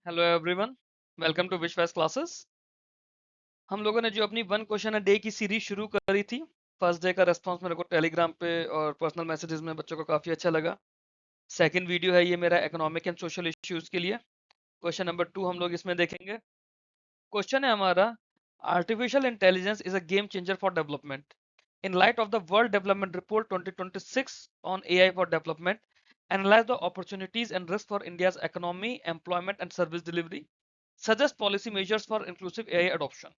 Hello everyone, welcome to विश्वास classes. हम लोगों ने जो अपनी वन क्वेश्चन अ डे की सीरीज शुरू करी थी, फर्स्ट डे का रेस्पॉन्स मेरे को टेलीग्राम पे और पर्सनल मैसेजेस में बच्चों को काफ़ी अच्छा लगा। सेकंड वीडियो है ये मेरा इकोनॉमिक एंड सोशल इश्यूज के लिए। क्वेश्चन नंबर 2 हम लोग इसमें देखेंगे। क्वेश्चन है हमारा, artificial intelligence is a game changer for development. In light of the world development report 2026 on AI for development, analyse the opportunities and risk for India's economy, employment and service delivery, suggest policy measures for inclusive AI adoption.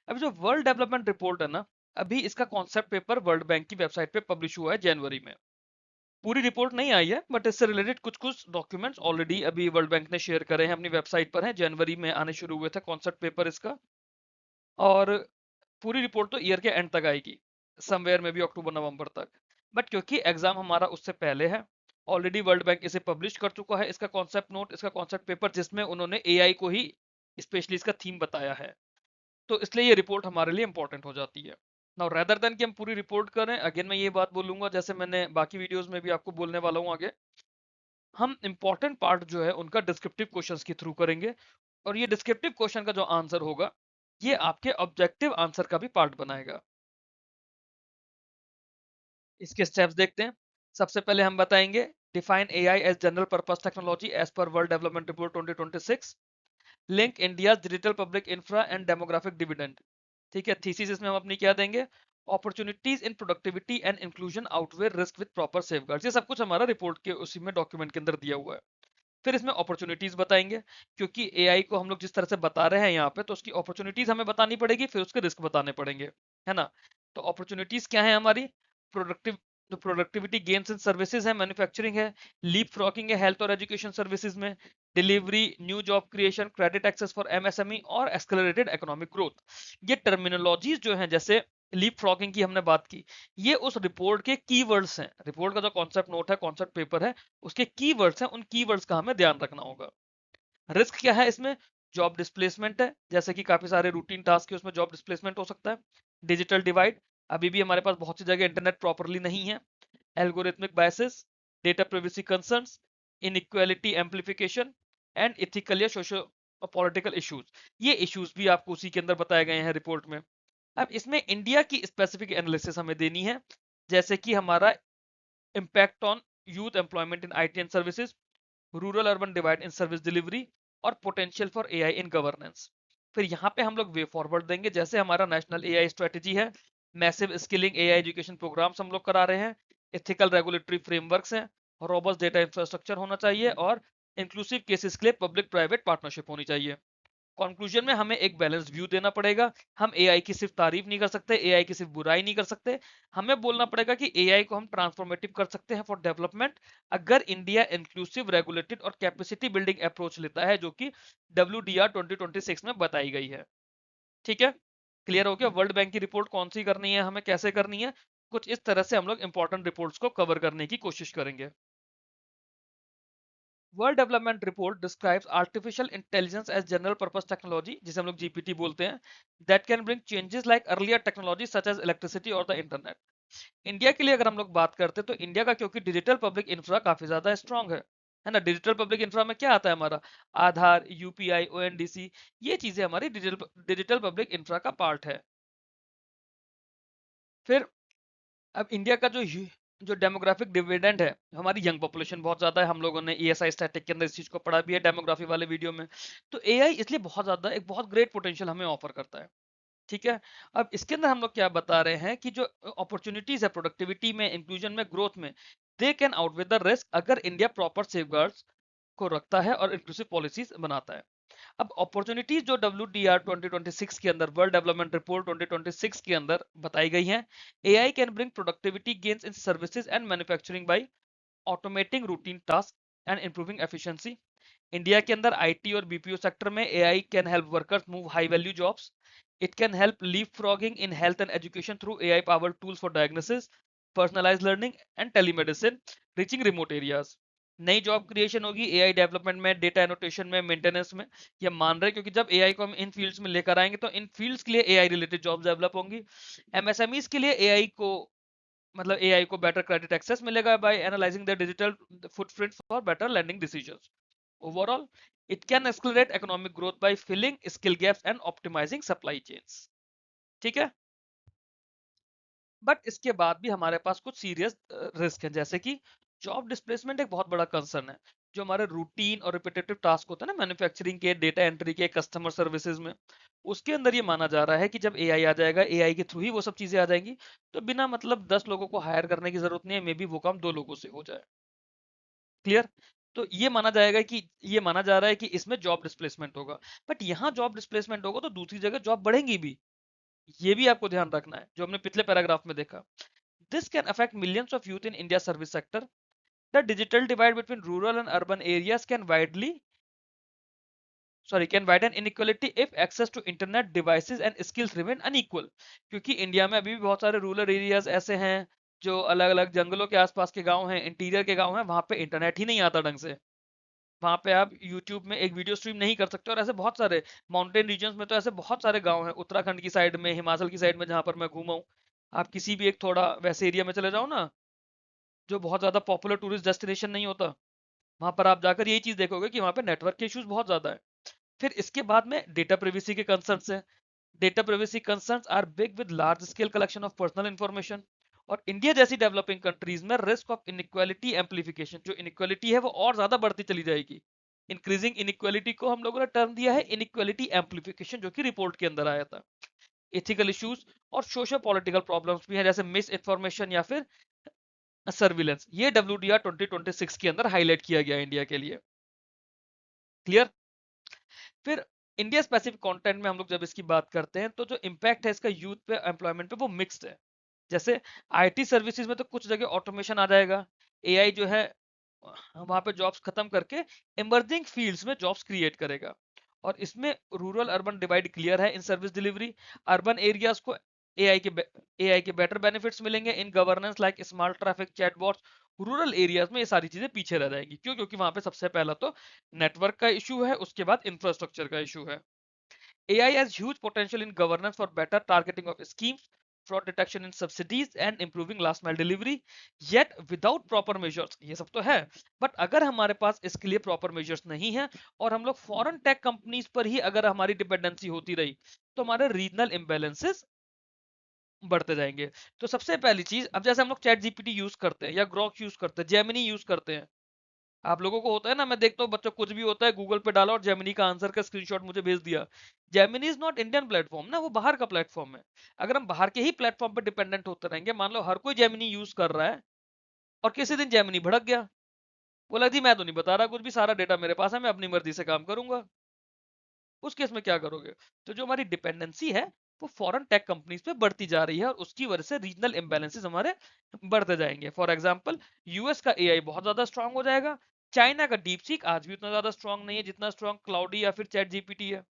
अभी जो world development report है ना, अभी इसका concept paper world bank की website पे publish हुआ है जनवरी में। पूरी रिपोर्ट नहीं आई है, बट इससे रिलेटेड कुछ कुछ डॉक्यूमेंट्स ऑलरेडी अभी वर्ल्ड बैंक ने शेयर करे हैं, अपनी वेबसाइट पर हैं। जनवरी में आने शुरू हुए थे कॉन्सेप्ट पेपर इसका। और पूरी रिपोर्ट तो ईयर के एंड तक आएगी, समवेयर में भी अक्टूबर नवंबर तक। बट क्योंकि एग्जाम हमारा उससे पहले है, ऑलरेडी वर्ल्ड बैंक इसे पब्लिश कर चुका है, इसका कॉन्सेप्ट नोट, इसका कॉन्सेप्ट पेपर, जिसमें उन्होंने एआई को ही स्पेशली इसका थीम बताया है। तो इसलिए ये रिपोर्ट हमारे लिए इंपॉर्टेंट हो जाती है। नाउ रेदर देन कि हम पूरी रिपोर्ट करें, अगेन मैं ये बात बोलूंगा जैसे मैंने बाकी वीडियोस में भी आपको बोलने वाला हूँ आगे, हम इंपॉर्टेंट पार्ट जो है उनका डिस्क्रिप्टिव क्वेश्चंस के थ्रू करेंगे। और ये डिस्क्रिप्टिव क्वेश्चन का जो आंसर होगा, ये आपके ऑब्जेक्टिव आंसर का भी पार्ट बनाएगा। इसके स्टेप्स देखते हैं। सबसे पहले हम बताएंगे, define AI as general purpose technology as per world development report 2026। Link India digital public infra and demographic dividend. ठीक है, थीसिस इसमें हम अपनी क्या देंगे, opportunities in productivity and inclusion outweigh risk with proper safeguards. ये सब कुछ हमारा रिपोर्ट के उसी में डॉक्यूमेंट के अंदर दिया हुआ है। फिर इसमें अपॉर्चुनिटीज बताएंगे, क्योंकि एआई को हम लोग जिस तरह से बता रहे हैं यहाँ पे, तो उसकी अपॉर्चुनिटीज हमें बतानी पड़ेगी, फिर उसके रिस्क बताने पड़ेंगे, है ना। तो अपॉर्चुनिटीज क्या है हमारी, प्रोडक्टिव जो प्रोडक्टिविटी गेन्स इन सर्विसेज है, मैन्युफैक्चरिंग है, लीप फ्रॉकिंग है हेल्थ और एजुकेशन सर्विसेज में, delivery, new job creation, credit access for MSME और एक्सेलरेटेड इकोनॉमिक ग्रोथ। ये टर्मिनोलॉजीज जो हैं, जैसे लीप फ्रॉकिंग की हमने बात की, ये उस रिपोर्ट के कीवर्ड्स हैं। रिपोर्ट का जो कॉन्सेप्ट नोट है, कॉन्सेप्ट पेपर है, उसके कीवर्ड्स हैं, उन कीवर्ड्स का हमें ध्यान रखना होगा। रिस्क क्या है इसमें, जॉब डिस्प्लेसमेंट है, जैसे कि काफी सारे रूटीन टास्क है उसमें जॉब डिस्प्लेसमेंट हो सकता है। डिजिटल डिवाइड, अभी भी हमारे पास बहुत सी जगह इंटरनेट प्रॉपरली नहीं है। Algorithmic biases, data privacy concerns, inequality amplification and ethical या सोशो पॉलिटिकल इश्यूज। ये इश्यूज भी आपको उसी के अंदर बताए गए हैं रिपोर्ट में। अब इसमें इंडिया की स्पेसिफिक एनालिसिस हमें देनी है, जैसे कि हमारा impact on youth employment in IT and services, rural urban divide in service delivery और potential for AI in governance. फिर यहाँ पे हम लोग वे फॉरवर्ड देंगे, जैसे हमारा नेशनल एआई स्ट्रेटेजी है, massive skilling AI education programmes हम लोग करा रहे हैं, एथिकल रेगुलेटरी फ्रेमवर्क्स हैं, रोबस्ट डेटा इंफ्रास्ट्रक्चर होना चाहिए और इंक्लूसिव केसेस के लिए पब्लिक प्राइवेट पार्टनरशिप होनी चाहिए। कंक्लूजन में हमें एक बैलेंस व्यू देना पड़ेगा। हम एआई की सिर्फ तारीफ नहीं कर सकते, एआई की सिर्फ बुराई नहीं कर सकते। हमें बोलना पड़ेगा कि एआई को हम ट्रांसफॉर्मेटिव कर सकते हैं फॉर डेवलपमेंट, अगर इंडिया इंक्लूसिव, रेगुलेटेड और कैपेसिटी बिल्डिंग अप्रोच लेता है, जो कि WDR 2026 में बताई गई है। ठीक है, क्लियर हो गया वर्ल्ड बैंक की रिपोर्ट कौन सी करनी है, हमें कैसे करनी है। कुछ इस तरह से हम लोग इंपॉर्टेंट रिपोर्ट्स को कवर करने की कोशिश करेंगे। World development report describes artificial intelligence as general purpose technology, जिसे हम लोग जीपीटी बोलते हैं, that can bring changes like earlier technology such as electricity और द इंटरनेट। इंडिया के लिए अगर हम लोग बात करते हैं, तो इंडिया का क्योंकि डिजिटल पब्लिक इंफ्रा काफी ज्यादा स्ट्रांग है ना। डिजिटल पब्लिक इंफ्रा में क्या आता है हमारा, आधार, यूपीआई, ओएनडीसी, ये चीजें हमारी डिजिटल पब्लिक इंफ्रा का पार्ट है। फिर अब इंडिया का जो डेमोग्राफिक डिविडेंड है, हमारी यंग पॉपुलेशन बहुत ज्यादा है। हम लोगों ने ईएसआई स्टैटिक के अंदर इस चीज को पढ़ा भी है डेमोग्राफी वाले वीडियो में। तो एआई इसलिए बहुत ज्यादा एक बहुत ग्रेट पोटेंशियल हमें ऑफर करता है। ठीक है, अब इसके अंदर हम लोग क्या बता रहे हैं कि जो अपॉर्चुनिटीज है प्रोडक्टिविटी में, इंक्लूजन में, ग्रोथ में, they can outweigh the risk अगर इंडिया प्रॉपर सेफगार्ड्स को रखता है और इंक्लूसिव पॉलिसीज बनाता है। अब अपॉर्चुनिटीज जो WDR 2026 के अंदर, वर्ल्ड डेवलपमेंट रिपोर्ट 2026 के अंदर बताई गई हैं, AI can bring productivity gains in services and manufacturing bye automating routine task and improving efficiency. India के अंदर आईटी और बीपीओ सेक्टर में AI can help workers move high value jobs. It can help leapfrogging in health and education through AI powered tools for diagnosis, personalized learning and telemedicine, reaching remote areas. नई job creation होगी AI development में, data annotation में, maintenance में। ये मान रहे हैं क्योंकि जब एआई को हम इन फील्ड्स में लेकर आएंगे, तो इन फील्ड्स के लिए एआई रिलेटेड जॉब डेवलप होंगी। एमएसएमईज के लिए एआई को, मतलब एआई को बेटर क्रेडिट एक्सेस मिलेगा by analysing the digital footprints for better lending decisions. Overall it can accelerate economic growth by filling skill gaps and optimising supply chains. ठीक है, but इसके बाद भी हमारे पास कुछ सीरियस रिस्क है, जैसे कि जॉब डिस्प्लेसमेंट एक बहुत बड़ा कंसर्न है। जो हमारे रूटीन और रिपीटेटिव टास्क होता है ना, मैन्युफैक्चरिंग के, डेटा एंट्री के, कस्टमर सर्विसेज में, उसके अंदर ये माना जा रहा है कि जब एआई आ जाएगा, एआई के थ्रू ही वो सब चीजें आ जाएंगी, तो बिना मतलब 10 लोगों को हायर करने की जरूरत नहीं है, मे बी वो काम 2 लोगों से हो जाए। क्लियर? तो ये माना जाएगा कि, ये माना जा रहा है कि इसमें जॉब डिस्प्लेसमेंट होगा। बट यहाँ जॉब डिस्प्लेसमेंट होगा तो दूसरी जगह जॉब बढ़ेंगी भी, ये भी आपको ध्यान रखना है, जो हमने पिछले पैराग्राफ में देखा। This can affect millions of youth in India's service sector. The digital divide between rural and urban areas can widen inequality if access to internet devices and skills remain unequal. क्योंकि India में अभी भी बहुत सारे rural areas ऐसे हैं, जो अलग अलग जंगलों के आसपास के गांव हैं, इंटीरियर के गांव हैं, वहां पे इंटरनेट ही नहीं आता ढंग से। वहां पे आप यूट्यूब में एक वीडियो स्ट्रीम नहीं कर सकते, और ऐसे बहुत सारे माउंटेन रीजन्स में तो ऐसे बहुत सारे गांव हैं, उत्तराखंड की साइड में, हिमाचल की साइड में, जहां पर मैं घूमा हूँ। आप किसी भी एक थोड़ा वैसे एरिया में चले जाओ ना, जो बहुत ज्यादा पॉपुलर टूरिस्ट डेस्टिनेशन नहीं होता, वहां पर आप जाकर यही चीज देखोगे कि वहां पे नेटवर्क के इश्यूज बहुत ज्यादा है। फिर इसके बाद में डेटा प्रिवेसी के कंसर्न्स है। Data privacy concerns are big with large scale collection of personal information. और इंडिया जैसी डेवलपिंग कंट्रीज में रिस्क ऑफ इनइक्वालिटी एम्पलीफिकेशन, जो इनइक्वालिटी है वो और ज्यादा बढ़ती चली जाएगी। इंक्रीजिंग इनइक्वालिटी को हम लोगों ने टर्म दिया है इनइक्वालिटी एम्पलीफिकेशन, जो कि रिपोर्ट के अंदर आया था। एथिकल इश्यूज और सोशल पॉलिटिकल प्रॉब्लम्स भी हैं, जैसे मिस इन्फॉर्मेशन या फिर सर्विलेंस। ये WDR 2026 के अंदर हाईलाइट किया गया इंडिया के लिए। क्लियर? फिर इंडिया स्पेसिफिक कंटेंट में हम लोग जब इसकी बात करते हैं, तो जो इम्पैक्ट है इसका यूथ पे, एम्प्लॉयमेंट पे, वो मिक्स्ड है। जैसे आईटी सर्विसेज में तो कुछ जगह ऑटोमेशन आ जाएगा, एआई जो है वहां पे जॉब्स खत्म करके इमर्जिंग फील्ड्स में जॉब्स क्रिएट करेगा। और इसमें रूरल अर्बन डिवाइड क्लियर है इन सर्विस डिलीवरी। अर्बन एरियाज को एआई के एआई के बेटर बेनिफिट्स मिलेंगे in governance like smart traffic chatbots. Rural areas में ये सारी चीजें पीछे रह जाएंगी, क्यों? क्योंकि वहां पे सबसे पहला तो नेटवर्क का इशू है, उसके बाद इंफ्रास्ट्रक्चर का इशू है। AI has huge potential in governance for better targeting of schemes, fraud detection in subsidies, and improving last mile delivery. Yet, without proper measures, ये सब तो है, बट अगर हमारे पास इसके लिए प्रॉपर मेजर्स नहीं है, और हम लोग फॉरेन टेक कंपनीज पर ही अगर हमारी डिपेंडेंसी होती रही, तो हमारे रीजनल इम्बेलेंसेस बढ़ते जाएंगे। तो सबसे पहली चीज, अब जैसे हम लोग चैट जीपीटी यूज करते हैं, या ग्रॉक यूज करते हैं, जेमिनी यूज करते हैं, आप लोगों को होता है ना, मैं देखता हूँ बच्चों, कुछ भी होता है गूगल पे डाला और जेमिनी का आंसर का स्क्रीनशॉट मुझे भेज दिया। Gemini is not Indian platform ना, वो बाहर का प्लेटफॉर्म है। अगर हम बाहर के ही प्लेटफॉर्म पे डिपेंडेंट होते रहेंगे, मान लो हर कोई जेमिनी यूज कर रहा है, और किसी दिन जेमिनी भड़क गया, बोला जी मैं तो नहीं बता रहा कुछ भी, सारा डेटा मेरे पास है, मैं अपनी मर्जी से काम करूंगा, उस केस में क्या करोगे? तो जो हमारी डिपेंडेंसी है, वो फॉरेन टेक कंपनीज पे बढ़ती जा रही है, और उसकी वजह से रीजनल इम्बेलेंसेस हमारे बढ़ते जाएंगे। फॉर एग्जांपल, यूएस का एआई बहुत ज्यादा स्ट्रांग हो जाएगा, चाइना का डीप सीक आज भी उतना ज्यादा स्ट्रांग नहीं है जितना स्ट्रांग क्लाउडी या फिर चैट जीपीटी है।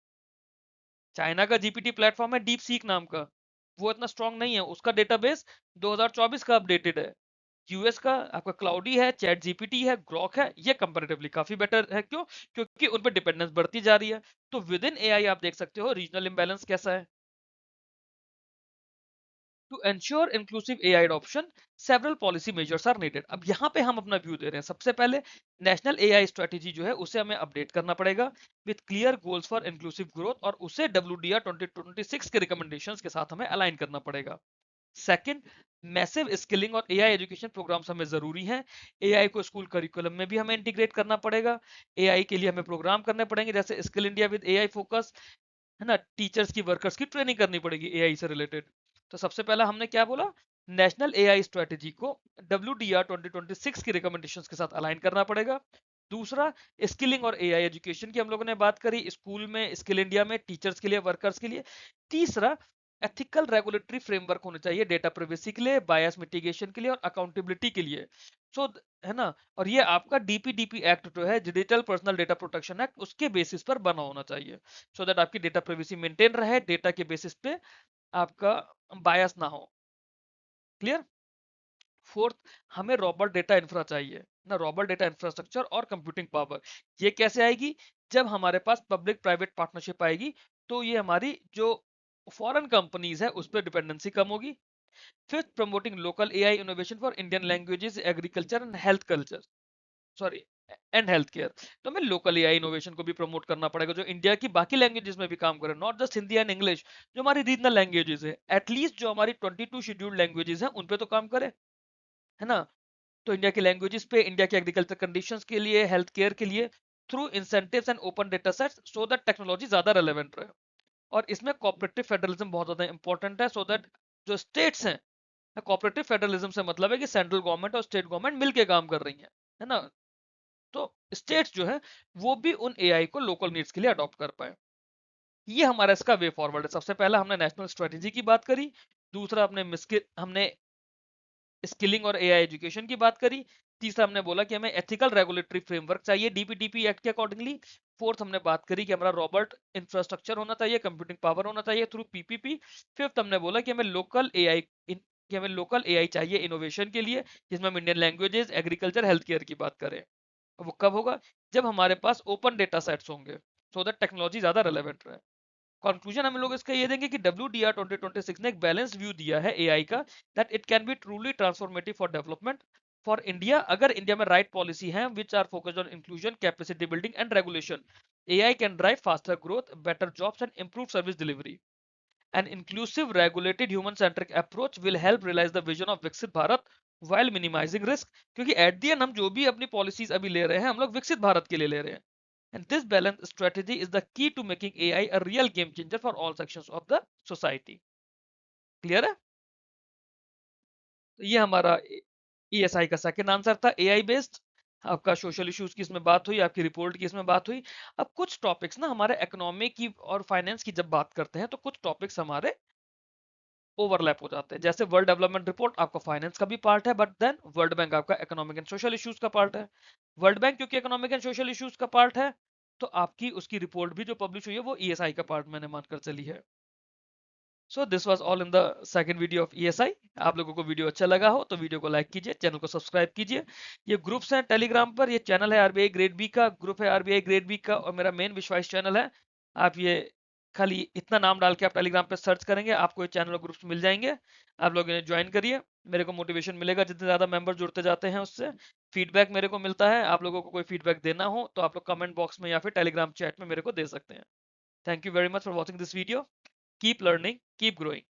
चाइना का जीपीटी प्लेटफॉर्म है डीप सीक नाम का, वो इतना स्ट्रांग नहीं है, उसका डेटाबेस 2024 का अपडेटेड है। यूएस का आपका क्लाउडी है, चैट जीपीटी है, ग्रॉक है, ये कंपैरेटिवली काफी बेटर है। क्यों? क्योंकि उन पर डिपेंडेंस बढ़ती जा रही है। तो विद इन एआई आप देख सकते हो रीजनल इम्बैलेंस कैसा है। To ensure inclusive AI adoption, several policy measures are needed. अब यहाँ पे हम अपना व्यू दे रहे हैं। सबसे पहले नेशनल एआई स्ट्रेटेजी जो है उसे हमें अपडेट करना पड़ेगा with clear goals for inclusive growth, और उसे WDR 2026 के रिकमेंडेशंस के साथ हमें अलाइन करना पड़ेगा। सेकंड, मैसिव स्किलिंग और एआई एजुकेशन प्रोग्राम्स हमें जरूरी हैं। एआई को स्कूल करिकुलम में भी हमें इंटीग्रेट करना पड़ेगा। एआई के लिए हमें प्रोग्राम करने पड़ेंगे, जैसे skill India with AI focus, है ना, टीचर्स की, वर्कर्स की ट्रेनिंग करनी पड़ेगी एआई से रिलेटेड। तो सबसे पहला हमने क्या बोला, नेशनल एआई स्ट्रेटेजी को WDR 2026 की रिकमेंडेशंस के साथ अलाइन करना पड़ेगा। दूसरा, स्किलिंग और एआई एजुकेशन की हम लोगों ने बात करी, स्कूल में, स्किल इंडिया में, टीचर्स के लिए, वर्कर्स के लिए। तीसरा, एथिकल रेगुलेटरी फ्रेमवर्क होना चाहिए डेटा प्राइवेसी के लिए, बायस मिटिगेशन के लिए, और अकाउंटेबिलिटी के लिए। सो है ना, और ये आपका डीपीडीपी एक्ट जो है, digital personal data protection act, उसके बेसिस पर बना होना चाहिए, सो दैट आपकी डेटा प्राइवेसी मेंटेन रहे, डेटा के बेसिस पे आपका बायस ना हो। क्लियर? फोर्थ, हमें रॉबर्ट डेटा इंफ्रा चाहिए ना, रॉबर्ट डेटा इंफ्रास्ट्रक्चर और कंप्यूटिंग पावर। ये कैसे आएगी? जब हमारे पास पब्लिक प्राइवेट पार्टनरशिप आएगी, तो ये हमारी जो फॉरेन कंपनीज है उस पर डिपेंडेंसी कम होगी। Fifth, promoting local AI innovation for Indian languages, agriculture and health culture, sorry, and health care. तो हमें लोकल एआई इनोवेशन को भी प्रमोट करना पड़ेगा, जो इंडिया की बाकी लैंग्वेजेस में भी काम करे, not just Hindi and English, जो हमारी रीजनल लैंग्वेजेस है, एटलीस्ट जो हमारी 22 शेड्यूल्ड लैंग्वेजेस हैं उन पे तो काम करे, है ना। तो इंडिया की लैंग्वेजेस पे, इंडिया के एग्रीकल्चर कंडीशंस के लिए, हेल्थ केयर के लिए, through incentives and open data sets, so that technology ज्यादा रेलेवेंट रहे। और इसमें कोऑपरेटिव फेडरलिज्म बहुत ज्यादा इंपॉर्टेंट है, सो दैट जो स्टेट्स हैं, कोऑपरेटिव फेडरलिज्म से मतलब है कि सेंट्रल गवर्नमेंट और स्टेट गवर्नमेंट मिलके काम कर रही है ना। तो स्टेट्स जो है वो भी उन एआई को लोकल नीड्स के लिए अडॉप्ट कर पाए। ये हमारा इसका वे फॉरवर्ड है। सबसे पहला हमने नेशनल स्ट्रेटेजी की बात करी, दूसरा हमने स्किलिंग और एआई एजुकेशन की बात करी, तीसरा हमने बोला कि हमें एथिकल रेगुलेटरी फ्रेमवर्क चाहिए डीपीडीपी एक्ट के अकॉर्डिंगली, फोर्थ हमने बात करी कि हमारा रॉबर्ट इंफ्रास्ट्रक्चर होना चाहिए, कंप्यूटिंग पावर होना चाहिए थ्रू पीपीपी, फिफ्थ हमने बोला कि हमें लोकल एआई चाहिए इनोवेशन के लिए, जिसमें हम Indian languages, agriculture, health care की बात करें। वो कब होगा? जब हमारे पास ओपन डेटा सेट्स होंगे, सो दैट टेक्नोलॉजी ज्यादा रेलेवेंट रहे। कंक्लूजन हम लोग इसका ये देंगे कि WDR 2026 ने एक बैलेंस व्यू दिया है एआई का, that it can be truly transformative for development for India, अगर इंडिया में राइट पॉलिसी है which are focused on inclusion, capacity building and regulation. AI can drive faster growth, better jobs and improve service delivery. An inclusive, regulated, human-centric approach will help realize the vision of विकसित Bharat while minimizing risk। क्योंकि at the and हम जो भी अपनी policies अभी ले रहे हैं, हम लोग विकसित भारत के लिए ले रहे हैं। And this balanced strategy is the key to making AI a real game changer for all sections of the society। Clear है? तो ये हमारा ESI का सेकंड आंसर था, एआई बेस्ड। आपका सोशल इश्यूज की इसमें बात हुई, आपकी रिपोर्ट की इसमें बात हुई। अब कुछ टॉपिक्स ना हमारे इकोनॉमी की और फाइनेंस की जब बात करते हैं, तो कुछ टॉपिक्स हमारे ओवरलैप हो जाते हैं। जैसे वर्ल्ड डेवलपमेंट रिपोर्ट आपका फाइनेंस का भी पार्ट है, बट देन वर्ल्ड बैंक आपका इकोनॉमिक एंड सोशल इश्यूज का पार्ट है। वर्ल्ड बैंक क्योंकि इकोनॉमिक एंड सोशल इश्यूज का पार्ट है, तो आपकी उसकी रिपोर्ट भी जो पब्लिश हुई है वो ईएसआई का पार्ट मैंने मानकर चली है। So this was all in the second video of ESI. आप लोगों को वीडियो अच्छा लगा हो तो वीडियो को लाइक कीजिए, चैनल को सब्सक्राइब कीजिए। ये ग्रुप्स हैं टेलीग्राम पर, ये चैनल है आरबीआई ग्रेड बी का, ग्रुप है आरबीआई ग्रेड बी का, और मेरा मेन विश्वास चैनल है। आप ये खाली इतना नाम डाल के आप टेलीग्राम पे सर्च करेंगे, आपको ये चैनल और ग्रुप्स मिल जाएंगे। आप लोग इन्हें ज्वाइन करिए, मेरे को मोटिवेशन मिलेगा जितने ज्यादा मेंबर जुड़ते जाते हैं उससे। फीडबैक मेरे को मिलता है, आप लोगों को कोई फीडबैक देना हो तो आप लोग कमेंट बॉक्स में या फिर टेलीग्राम चैट में मेरे को दे सकते हैं। Thank you very much for watching this video. Keep learning, keep growing.